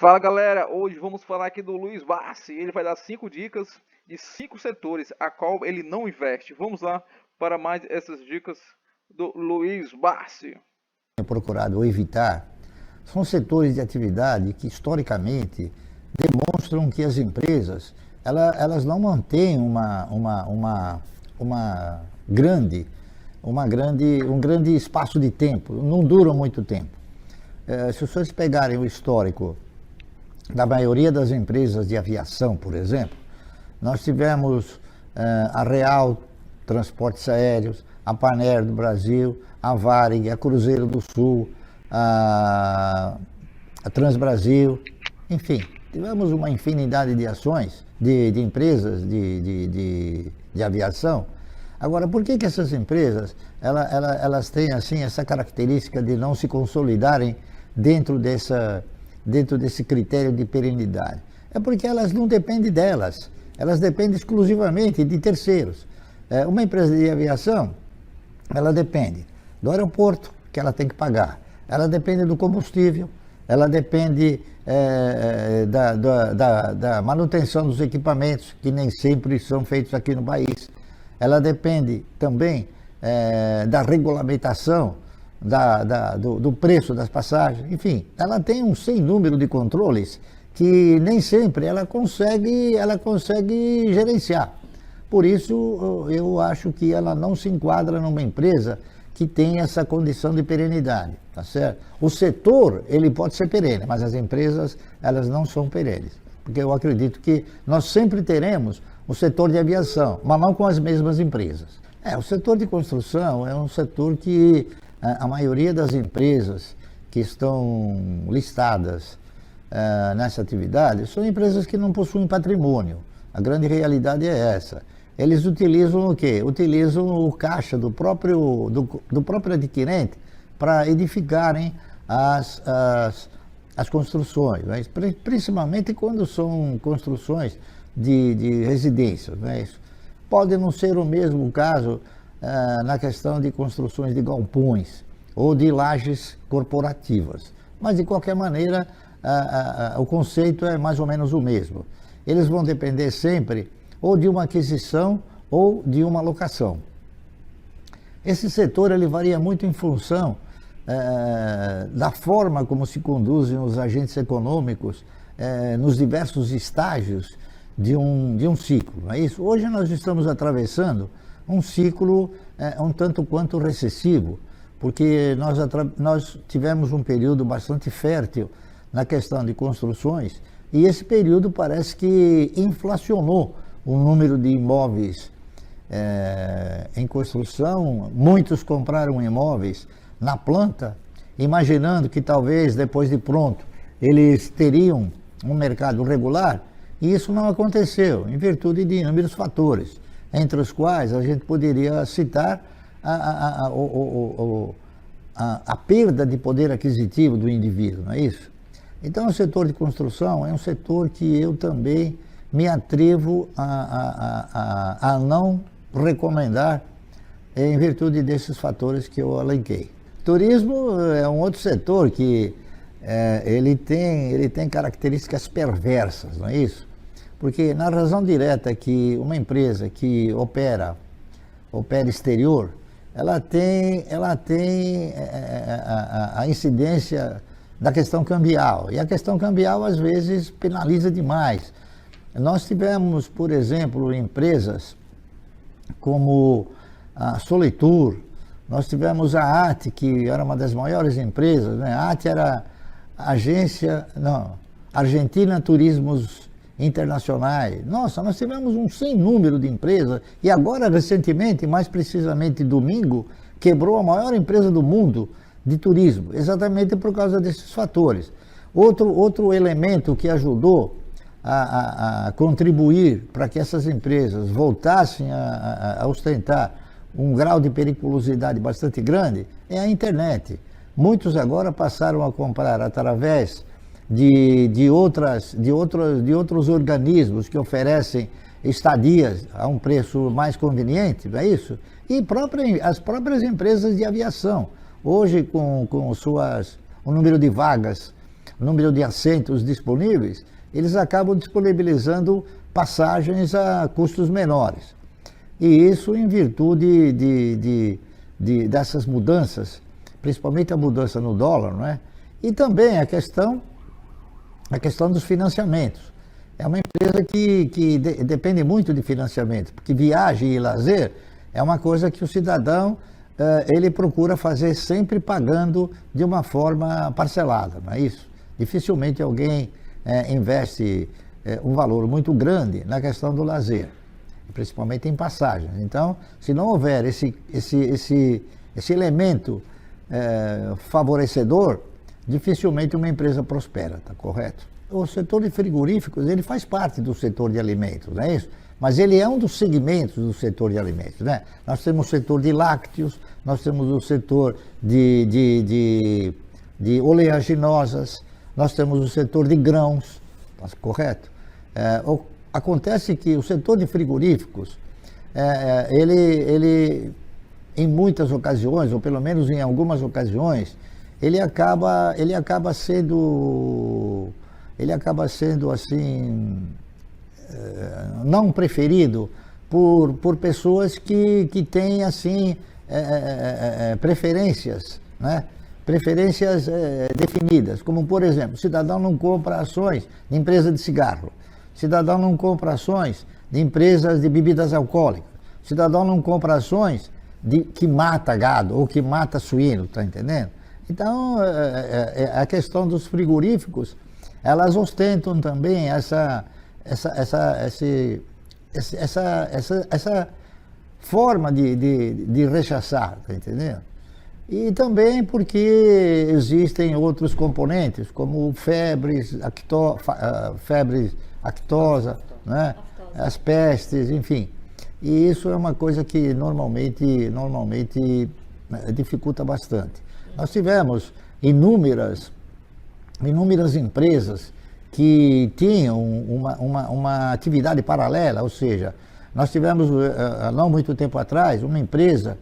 Fala galera, hoje vamos falar aqui do Luiz Bassi. Ele vai dar 5 dicas de 5 setores a qual ele não investe. Vamos lá para mais essas dicas do Luiz Bassi. Procurado evitar são setores de atividade que historicamente demonstram que as empresas elas não mantêm um grande espaço de tempo, não duram muito tempo. Se vocês pegarem o histórico da maioria das empresas de aviação, por exemplo, nós tivemos a Real Transportes Aéreos, a Panair do Brasil, a Varig, a Cruzeiro do Sul, a Transbrasil, enfim, tivemos uma infinidade de ações, de empresas de aviação. Agora, por que essas empresas elas têm assim essa característica de não se consolidarem dentro desse critério de perenidade? É porque elas não dependem delas, elas dependem exclusivamente de terceiros. Uma empresa de aviação, ela depende do aeroporto, que ela tem que pagar, ela depende do combustível, ela depende da manutenção dos equipamentos, que nem sempre são feitos aqui no país, ela depende também da regulamentação, do preço das passagens, enfim, ela tem um sem número de controles que nem sempre ela consegue gerenciar. Por isso, eu acho que ela não se enquadra numa empresa que tem essa condição de perenidade, tá certo? O setor, ele pode ser perene, mas as empresas, elas não são perenes. Porque eu acredito que nós sempre teremos o setor de aviação, mas não com as mesmas empresas. O setor de construção é um setor que a maioria das empresas que estão listadas nessa atividade são empresas que não possuem patrimônio. A grande realidade é essa. Eles utilizam o quê? Utilizam o caixa do próprio adquirente para edificarem as construções, né? Principalmente quando são construções de residências, né? Pode não ser o mesmo caso na questão de construções de galpões ou de lajes corporativas, mas de qualquer maneira o conceito é mais ou menos o mesmo. Eles vão depender sempre ou de uma aquisição ou de uma locação. Esse setor ele varia muito em função da forma como se conduzem os agentes econômicos nos diversos estágios de um ciclo, não é isso? Hoje nós estamos atravessando um ciclo um tanto quanto recessivo, porque nós tivemos um período bastante fértil na questão de construções e esse período parece que inflacionou o número de imóveis em construção. Muitos compraram imóveis na planta, imaginando que talvez depois de pronto eles teriam um mercado regular, e isso não aconteceu, em virtude de inúmeros fatores, entre os quais a gente poderia citar a perda de poder aquisitivo do indivíduo, não é isso? Então o setor de construção é um setor que eu também me atrevo a não recomendar em virtude desses fatores que eu elenquei. Turismo é um outro setor que ele tem características perversas, não é isso? Porque na razão direta que uma empresa que opera exterior, ela tem a incidência da questão cambial, e a questão cambial às vezes penaliza demais. Nós tivemos, por exemplo, empresas como a Solitur, nós tivemos a AT, que era uma das maiores empresas, né? A AT era Argentina Turismos Internacionais. Nossa, nós tivemos um sem número de empresas, e agora, recentemente, mais precisamente domingo, quebrou a maior empresa do mundo de turismo, exatamente por causa desses fatores. Outro elemento que ajudou a contribuir para que essas empresas voltassem a ostentar um grau de periculosidade bastante grande é a internet. Muitos agora passaram a comprar através de outros organismos que oferecem estadias a um preço mais conveniente, não é isso? E as próprias empresas de aviação. Hoje, com o número de vagas número de assentos disponíveis, eles acabam disponibilizando passagens a custos menores. E isso em virtude dessas mudanças, principalmente a mudança no dólar, não é? E também a questão dos financiamentos. É uma empresa que depende muito de financiamento, porque viagem e lazer é uma coisa que o cidadão ele procura fazer sempre pagando de uma forma parcelada, não é isso? Dificilmente alguém investe um valor muito grande na questão do lazer, principalmente em passagens. Então, se não houver esse elemento favorecedor, dificilmente uma empresa prospera, tá correto? O setor de frigoríficos, ele faz parte do setor de alimentos, não é isso? Mas ele é um dos segmentos do setor de alimentos, né? Nós temos o setor de lácteos, nós temos o setor de oleaginosas, nós temos o setor de grãos, tá correto? Acontece que o setor de frigoríficos, ele em muitas ocasiões, ou pelo menos em algumas ocasiões, ele acaba sendo assim, não preferido por pessoas que têm assim preferências, né? Preferências definidas, como por exemplo, o cidadão não compra ações de empresa de cigarro, o cidadão não compra ações de empresas de bebidas alcoólicas, o cidadão não compra ações que mata gado ou que mata suíno, tá entendendo? Então, a questão dos frigoríficos, elas ostentam também essa forma de rechaçar, tá entendendo? E também porque existem outros componentes, como febres, aftosa, né? As pestes, enfim. E isso é uma coisa que normalmente dificulta bastante. Nós tivemos inúmeras empresas que tinham uma atividade paralela, ou seja, nós tivemos, não muito tempo atrás, uma empresa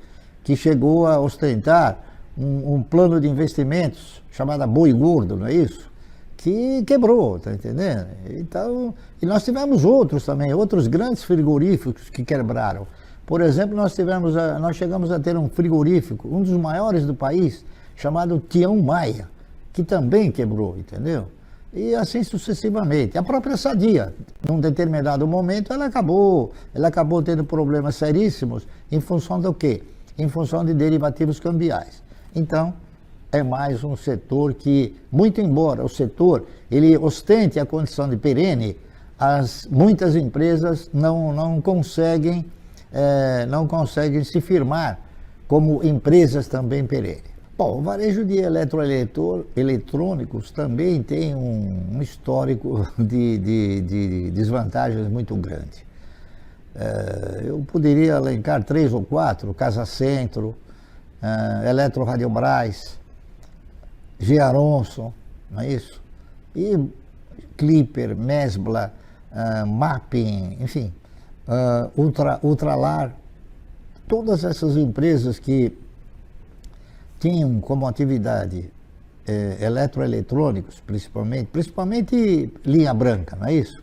que chegou a ostentar um plano de investimentos chamado Boi Gordo, não é isso? Que quebrou, tá entendendo? Então, e nós tivemos outros também, outros grandes frigoríficos que quebraram. Por exemplo, nós chegamos a ter um frigorífico, um dos maiores do país, chamado Tião Maia, que também quebrou, entendeu? E assim sucessivamente. A própria Sadia, num determinado momento, ela acabou tendo problemas seríssimos em função do quê? Em função de derivativos cambiais. Então, é mais um setor que, muito embora o setor ele ostente a condição de perene, muitas empresas não conseguem se firmar como empresas também perenes. Bom, o varejo de eletrônicos também tem um histórico de desvantagens muito grande. Eu poderia elencar 3 ou 4, Casa Centro, Eletro Radiobras, Gearonson, não é isso? E Clipper, Mesbla, Mapping, enfim, Ultralar, todas essas empresas que tinham como atividade eletroeletrônicos, principalmente linha branca, não é isso?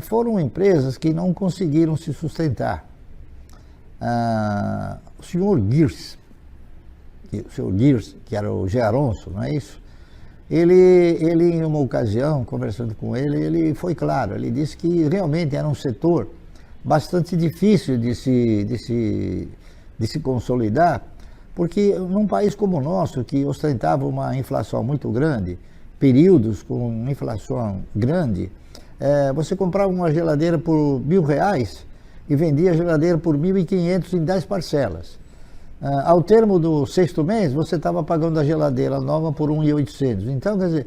Foram empresas que não conseguiram se sustentar. O senhor Gears, que era o Gearonson, não é isso? Ele em uma ocasião, conversando com ele foi claro, ele disse que realmente era um setor bastante difícil de se consolidar, porque num país como o nosso, que ostentava uma inflação muito grande, períodos com inflação grande, você comprava uma geladeira por R$1.000 e vendia a geladeira por R$1.500 em 10 parcelas. Ao termo do 6º mês, você estava pagando a geladeira nova por R$1.800. Então, quer dizer,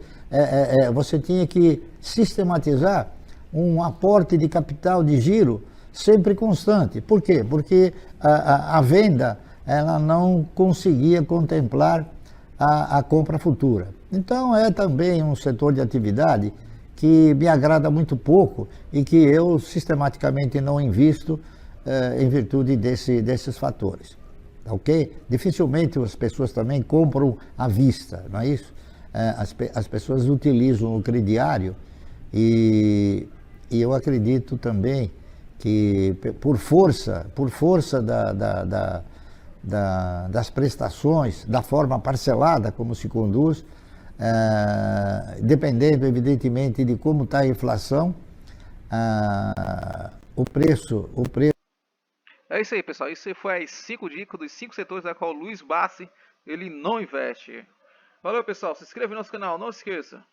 você tinha que sistematizar um aporte de capital de giro sempre constante. Por quê? Porque a venda ela não conseguia contemplar a compra futura. Então, é também um setor de atividade que me agrada muito pouco e que eu sistematicamente não invisto em virtude desses fatores. Ok? Dificilmente as pessoas também compram à vista, não é isso? as pessoas utilizam o crediário e eu acredito também que por força das prestações, da forma parcelada como se conduz, dependendo evidentemente de como está a inflação, o preço. É isso aí, pessoal. Isso foi as 5 dicas dos 5 setores da qual o Luiz Bassi ele não investe. Valeu, pessoal. Se inscreva no nosso canal, não se esqueça.